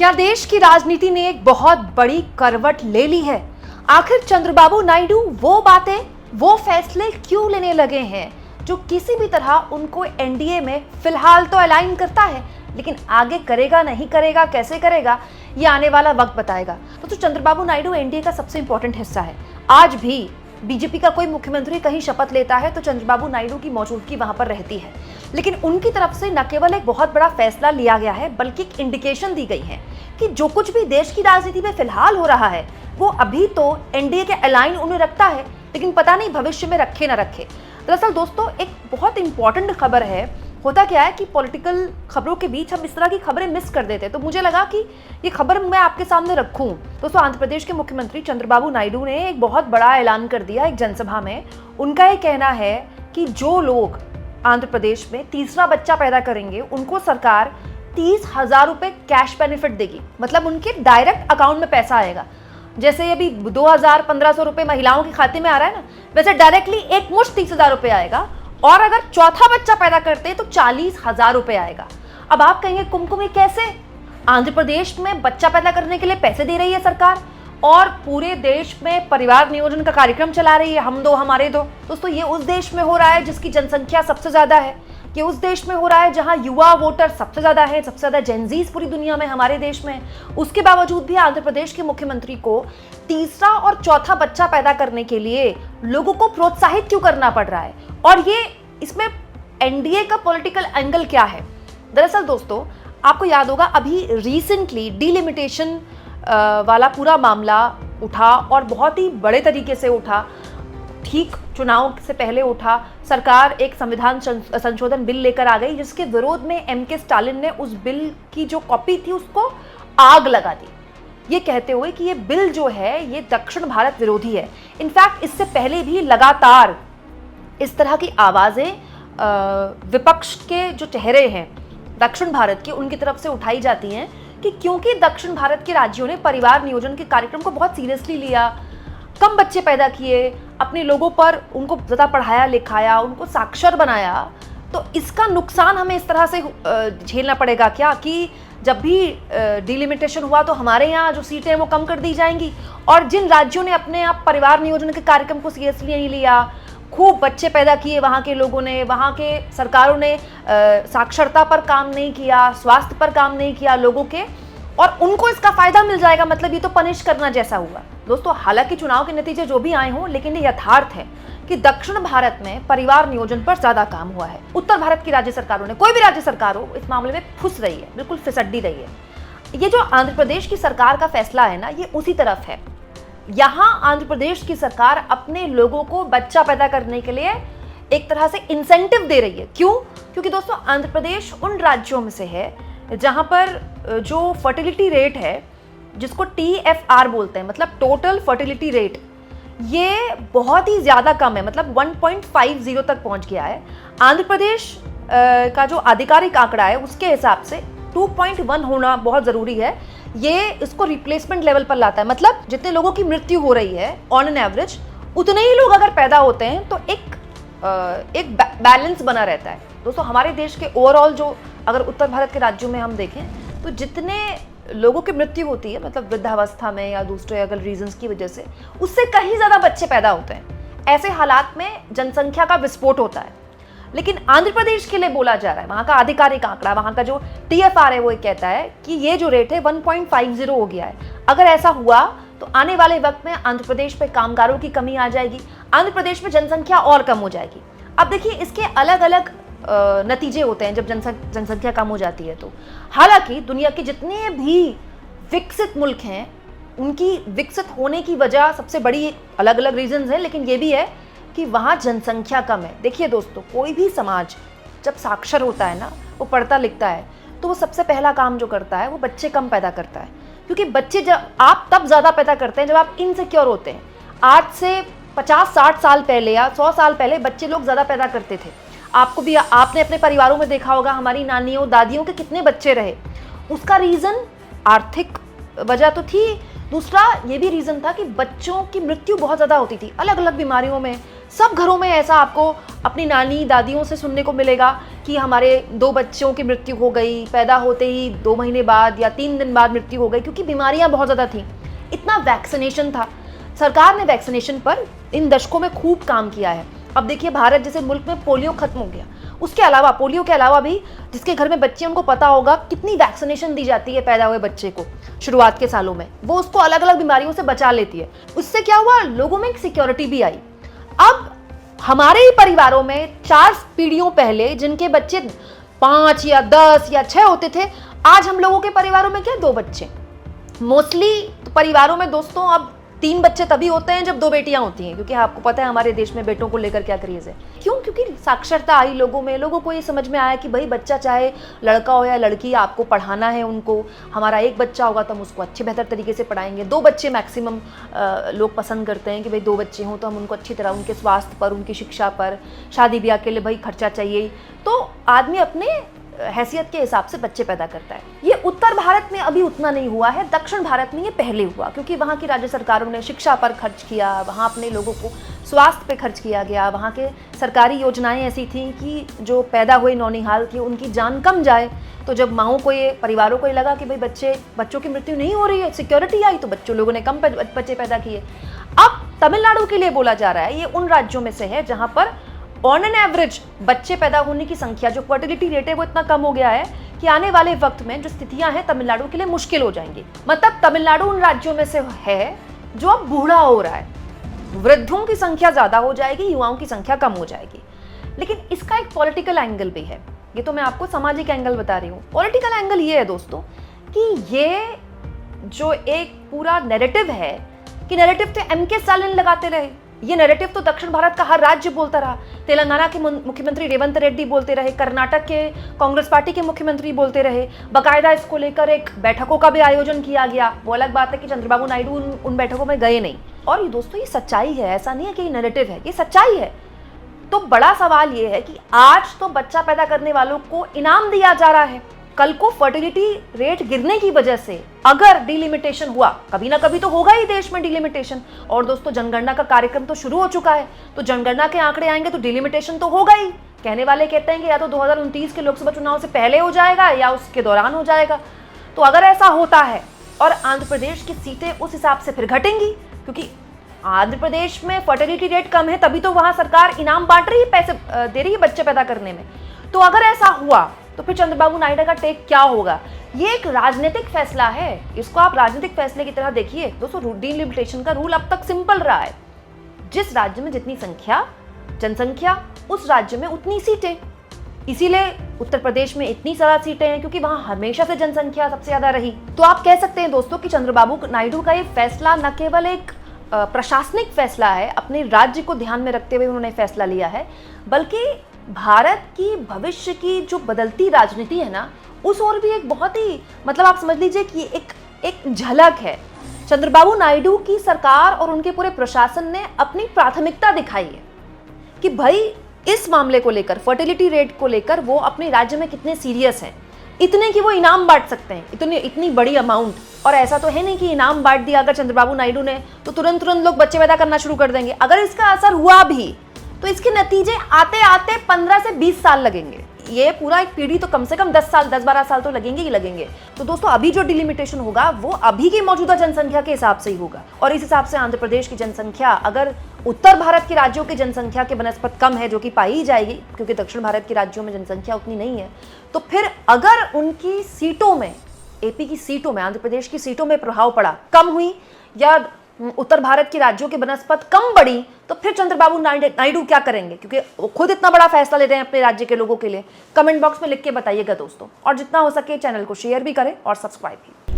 क्या देश की राजनीति ने एक बहुत बड़ी करवट ले ली है? आखिर चंद्रबाबू नायडू वो बातें, वो फैसले क्यों लेने लगे हैं जो किसी भी तरह उनको एनडीए में फिलहाल तो अलाइन करता है, लेकिन आगे करेगा नहीं करेगा, कैसे करेगा, ये आने वाला वक्त बताएगा। तो चंद्रबाबू नायडू एनडीए का सबसे इंपॉर्टेंट हिस्सा है। आज भी बीजेपी का कोई मुख्यमंत्री कहीं शपथ लेता है तो चंद्रबाबू नायडू की मौजूदगी वहां पर रहती है। लेकिन उनकी तरफ से न केवल एक बहुत बड़ा फैसला लिया गया है, बल्कि एक इंडिकेशन दी गई है कि जो कुछ भी देश की राजनीति में फिलहाल हो रहा है वो अभी तो एनडीए के अलाइन उन्हें रखता है, लेकिन पता नहीं भविष्य में रखे ना रखे। दरअसल दोस्तों, एक बहुत इंपॉर्टेंट खबर है। होता क्या है कि पॉलिटिकल खबरों के बीच हम इस तरह की खबरें मिस कर देते हैं, तो मुझे लगा कि ये खबर मैं आपके सामने रखूं। दोस्तों, आंध्र प्रदेश के मुख्यमंत्री चंद्रबाबू नायडू ने एक बहुत बड़ा ऐलान कर दिया एक जनसभा में। उनका ये कहना है कि जो लोग आंध्र प्रदेश में तीसरा बच्चा पैदा करेंगे उनको सरकार 30,000 रुपए कैश बेनिफिट देगी। मतलब उनके डायरेक्ट अकाउंट में पैसा आएगा। जैसे अभी 2,000-1,500 रुपए महिलाओं के खाते में आ रहा है ना, वैसे डायरेक्टली एक मुश्त 30,000 रुपए आएगा। और अगर चौथा बच्चा पैदा करते हैं तो 40,000 रुपए आएगा। अब आप कहेंगे कुमकुम, ये कैसे? आंध्र प्रदेश में बच्चा पैदा करने के लिए पैसे दे रही है सरकार और पूरे देश में परिवार नियोजन का कार्यक्रम चला रही है, हम दो हमारे दो। दोस्तों, ये उस देश में हो रहा है जिसकी जनसंख्या सबसे ज्यादा है। ये उस देश में हो रहा है जहां युवा वोटर सबसे ज्यादा है, सबसे ज्यादा जेनजीज पूरी दुनिया में हमारे देश में। उसके बावजूद भी आंध्र प्रदेश के मुख्यमंत्री को तीसरा और चौथा बच्चा पैदा करने के लिए लोगों को प्रोत्साहित क्यों करना पड़ रहा है? और ये इसमें एनडीए का पॉलिटिकल एंगल क्या है? दरअसल दोस्तों, आपको याद होगा अभी रिसेंटली डिलिमिटेशन वाला पूरा मामला उठा और बहुत ही बड़े तरीके से उठा। ठीक चुनाव से पहले उठा। सरकार एक संविधान संशोधन बिल लेकर आ गई जिसके विरोध में एमके स्टालिन ने उस बिल की जो कॉपी थी उसको आग लगा दी, ये कहते हुए कि ये बिल जो है ये दक्षिण भारत विरोधी है। इनफैक्ट इससे पहले भी लगातार इस तरह की आवाजें विपक्ष के जो चेहरे हैं दक्षिण भारत के, उनकी तरफ से उठाई जाती हैं कि क्योंकि दक्षिण भारत के राज्यों ने परिवार नियोजन के कार्यक्रम को बहुत सीरियसली लिया, कम बच्चे पैदा किए, अपने लोगों पर उनको ज़्यादा पढ़ाया लिखाया, उनको साक्षर बनाया, तो इसका नुकसान हमें इस तरह से झेलना पड़ेगा क्या कि जब भी डिलिमिटेशन हुआ तो हमारे यहाँ जो सीटें हैं वो कम कर दी जाएंगी। और जिन राज्यों ने अपने आप परिवार नियोजन के कार्यक्रम को सीरियसली नहीं लिया, खूब बच्चे पैदा किए, वहाँ के लोगों ने, वहाँ के सरकारों ने साक्षरता पर काम नहीं किया, स्वास्थ्य पर काम नहीं किया लोगों के, और उनको इसका फायदा मिल जाएगा, मतलब ये तो पनिश करना जैसा हुआ। दोस्तों, हालांकि चुनाव के नतीजे जो भी आए हों, लेकिन ये यथार्थ है कि दक्षिण भारत में परिवार नियोजन पर ज्यादा काम हुआ है। उत्तर भारत की राज्य सरकारों ने, कोई भी राज्य सरकार हो, इस मामले में फुस रही है, बिल्कुल फिसड्डी रही है। ये जो आंध्र प्रदेश की सरकार का फैसला है ना, ये उसी तरफ है। यहाँ आंध्र प्रदेश की सरकार अपने लोगों को बच्चा पैदा करने के लिए एक तरह से इंसेंटिव दे रही है। क्यों? क्योंकि दोस्तों, आंध्र प्रदेश उन राज्यों में से है जहां पर जो फर्टिलिटी रेट है, जिसको TFR बोलते हैं, मतलब टोटल फर्टिलिटी रेट, ये बहुत ही ज़्यादा कम है, मतलब 1.50 तक पहुंच गया है। आंध्र प्रदेश का जो आधिकारिक आंकड़ा है उसके हिसाब से 2.1 होना बहुत ज़रूरी है। ये इसको रिप्लेसमेंट लेवल पर लाता है, मतलब जितने लोगों की मृत्यु हो रही है ऑन एन एवरेज, उतने ही लोग अगर पैदा होते हैं तो एक बैलेंस बना रहता है। दोस्तों, हमारे देश के ओवरऑल जो अगर उत्तर भारत के राज्यों में हम देखें तो जितने लोगों की मृत्यु होती है, मतलब वृद्धावस्था में या दूसरे अगर रीजंस की वजह से, उससे कहीं ज़्यादा बच्चे पैदा होते हैं। ऐसे हालात में जनसंख्या का विस्फोट होता है। लेकिन आंध्र प्रदेश के लिए बोला जा रहा है, वहाँ का आधिकारिक आंकड़ा, वहाँ का जो TFR है वो कहता है कि ये जो रेट है 1.50 हो गया है। अगर ऐसा हुआ तो आने वाले वक्त में आंध्र प्रदेश में कामगारों की कमी आ जाएगी, आंध्र प्रदेश में जनसंख्या और कम हो जाएगी। अब देखिए, इसके अलग अलग नतीजे होते हैं जब जनसंख्या कम हो जाती है तो। हालांकि दुनिया के जितने भी विकसित मुल्क हैं, उनकी विकसित होने की वजह सबसे बड़ी अलग अलग रीजंस हैं, लेकिन ये भी है कि वहाँ जनसंख्या कम है। देखिए दोस्तों, कोई भी समाज जब साक्षर होता है ना, वो पढ़ता लिखता है, तो वो सबसे पहला काम जो करता है वो बच्चे कम पैदा करता है। क्योंकि बच्चे जब आप तब ज़्यादा पैदा करते हैं जब आप इनसिक्योर होते हैं। आज से 50-60 साल पहले या 100 साल पहले बच्चे लोग ज़्यादा पैदा करते थे। आपको भी, आपने अपने परिवारों में देखा होगा, हमारी नानियों दादियों के कितने बच्चे रहे। उसका रीज़न आर्थिक वजह तो थी, दूसरा ये भी रीज़न था कि बच्चों की मृत्यु बहुत ज़्यादा होती थी अलग अलग बीमारियों में, सब घरों में ऐसा आपको अपनी नानी दादियों से सुनने को मिलेगा कि हमारे 2 बच्चों की मृत्यु हो गई, पैदा होते ही 2 महीने बाद या 3 दिन बाद मृत्यु हो गई, क्योंकि बीमारियां बहुत ज़्यादा थी। इतना वैक्सीनेशन था। सरकार ने वैक्सीनेशन पर इन दशकों में खूब काम किया है। अब देखिए, भारत जैसे मुल्क में पोलियो खत्म हो गया, उसके अलावा पोलियो के अलावा भी जिसके घर में बच्चे, उनको पता होगा कितनी वैक्सीनेशन दी जाती है पैदा हुए बच्चे को शुरुआत के सालों में। वो उसको अलग अलग बीमारियों से बचा लेती है। उससे क्या हुआ, लोगों में एक सिक्योरिटी भी आई। अब हमारे ही परिवारों में 4 पीढ़ियों पहले जिनके बच्चे 5 या 10 या 6 होते थे, आज हम लोगों के परिवारों में क्या 2 बच्चे। मोस्टली परिवारों में दोस्तों अब 3 बच्चे तभी होते हैं जब 2 बेटियां होती हैं, क्योंकि आपको पता है हमारे देश में बेटों को लेकर क्या क्रेज है। क्यों? क्योंकि साक्षरता आई लोगों को ये समझ में आया कि भाई बच्चा चाहे लड़का हो या लड़की, आपको पढ़ाना है उनको। हमारा एक बच्चा होगा तो हम उसको अच्छे बेहतर तरीके से पढ़ाएंगे। 2 बच्चे मैक्सिमम लोग पसंद करते हैं कि भाई 2 बच्चे हों तो हम उनको अच्छी तरह उनके स्वास्थ्य पर, उनकी शिक्षा पर, शादी ब्याह के लिए भाई खर्चा चाहिए, तो आदमी अपने हैसियत के हिसाब से बच्चे पैदा करता है। ये उत्तर भारत में अभी उतना नहीं हुआ है, दक्षिण भारत में ये पहले हुआ, क्योंकि वहाँ की राज्य सरकारों ने शिक्षा पर खर्च किया, वहाँ अपने लोगों को स्वास्थ्य पे खर्च किया गया। वहाँ के सरकारी योजनाएं ऐसी थी कि जो पैदा हुए नौनिहाल थे उनकी जान कम जाए। तो जब माओं को, ये परिवारों को ये लगा कि भाई बच्चों की मृत्यु नहीं हो रही है, सिक्योरिटी आई, तो बच्चों लोगों ने कम बच्चे पैदा किए। अब तमिलनाडु के लिए बोला जा रहा है, ये उन राज्यों में से है जहाँ पर ऑन एन एवरेज बच्चे पैदा होने की संख्या, जो फर्टिलिटी रेट है, वो इतना कम हो गया है कि आने वाले वक्त में जो स्थितियां हैं तमिलनाडु के लिए मुश्किल हो जाएंगी। मतलब तमिलनाडु उन राज्यों में से है जो अब बूढ़ा हो रहा है, वृद्धों की संख्या ज्यादा हो जाएगी, युवाओं की संख्या कम हो जाएगी। लेकिन इसका एक पॉलिटिकल एंगल भी है। ये तो मैं आपको सामाजिक एंगल बता रही हूँ। पॉलिटिकल एंगल ये है दोस्तों कि ये जो एक पूरा नैरेटिव है, कि नैरेटिव तो एम के स्टालिन लगाते रहे, ये नैरेटिव तो दक्षिण भारत का हर राज्य बोलता रहा। तेलंगाना के मुख्यमंत्री रेवंत रेड्डी बोलते रहे, कर्नाटक के कांग्रेस पार्टी के मुख्यमंत्री बोलते रहे, बाकायदा इसको लेकर एक बैठकों का भी आयोजन किया गया। वो अलग बात है कि चंद्रबाबू नायडू उन बैठकों में गए नहीं। और ये दोस्तों, ये सच्चाई है, ऐसा नहीं है कि ये नैरेटिव है, ये सच्चाई है। तो बड़ा सवाल ये है कि आज तो बच्चा पैदा करने वालों को इनाम दिया जा रहा है, कल को फर्टिलिटी रेट गिरने की वजह से अगर डिलिमिटेशन हुआ, कभी ना कभी तो होगा ही देश में डिलिमिटेशन। और दोस्तों, जनगणना का कार्यक्रम तो शुरू हो चुका है, तो जनगणना के आंकड़े आएंगे तो डिलिमिटेशन तो होगा ही। कहने वाले कहते हैं कि या तो 2029 के लोकसभा चुनाव से पहले हो जाएगा या उसके दौरान हो जाएगा। तो अगर ऐसा होता है और आंध्र प्रदेश की सीटें उस हिसाब से फिर घटेंगी, क्योंकि आंध्र प्रदेश में फर्टिलिटी रेट कम है, तभी तो वहां सरकार इनाम बांट रही है, पैसे दे रही है बच्चे पैदा करने में। तो अगर ऐसा हुआ तो फिर चंद्रबाबू नायडू का टेक क्या होगा? ये एक राजनीतिक फैसला है, इसको आप राजनीतिक फैसले की तरह देखिए। दोस्तों, डिलिमिटेशन का रूल अब तक सिंपल रहा है, जिस राज्य में जितनी जनसंख्या उस राज्य में उतनी सीटें। इसीलिए उत्तर प्रदेश में इतनी सारा सीटें हैं, क्योंकि वहां हमेशा से जनसंख्या सबसे ज्यादा रही। तो आप कह सकते हैं दोस्तों कि चंद्रबाबू नायडू का ये फैसला न केवल एक प्रशासनिक फैसला है, अपने राज्य को ध्यान में रखते हुए उन्होंने फैसला लिया है, बल्कि भारत की भविष्य की जो बदलती राजनीति है ना, उस ओर भी एक बहुत ही, मतलब आप समझ लीजिए कि एक झलक है। चंद्रबाबू नायडू की सरकार और उनके पूरे प्रशासन ने अपनी प्राथमिकता दिखाई है कि भाई इस मामले को लेकर, फर्टिलिटी रेट को लेकर वो अपने राज्य में कितने सीरियस हैं, इतने कि वो इनाम बांट सकते हैं, इतनी बड़ी अमाउंट। और ऐसा तो है नहीं कि इनाम बांट दिया अगर चंद्रबाबू नायडू ने तो तुरंत लोग बच्चे पैदा करना शुरू कर देंगे। अगर इसका असर हुआ भी तो इसके नतीजे आते आते 15 से 20 साल लगेंगे। ये पूरा एक पीढ़ी तो कम से कम 10-12 साल तो लगेंगे ही लगेंगे। तो दोस्तों, अभी जो डिलिमिटेशन होगा वो अभी की मौजूदा जनसंख्या के हिसाब से ही होगा, और इस हिसाब से आंध्र प्रदेश की जनसंख्या अगर उत्तर भारत के राज्यों की जनसंख्या के बनस्पत कम है, जो कि पाई ही जाएगी क्योंकि दक्षिण भारत के राज्यों में जनसंख्या उतनी नहीं है, तो फिर अगर उनकी सीटों में, एपी की सीटों में, आंध्र प्रदेश की सीटों में प्रभाव पड़ा, कम हुई, या उत्तर भारत के राज्यों की बनस्पत कम बढ़ी, तो फिर चंद्रबाबू नायडू क्या करेंगे? क्योंकि वो खुद इतना बड़ा फैसला ले रहे हैं अपने राज्य के लोगों के लिए। कमेंट बॉक्स में लिख के बताइएगा दोस्तों, और जितना हो सके चैनल को शेयर भी करें और सब्सक्राइब भी।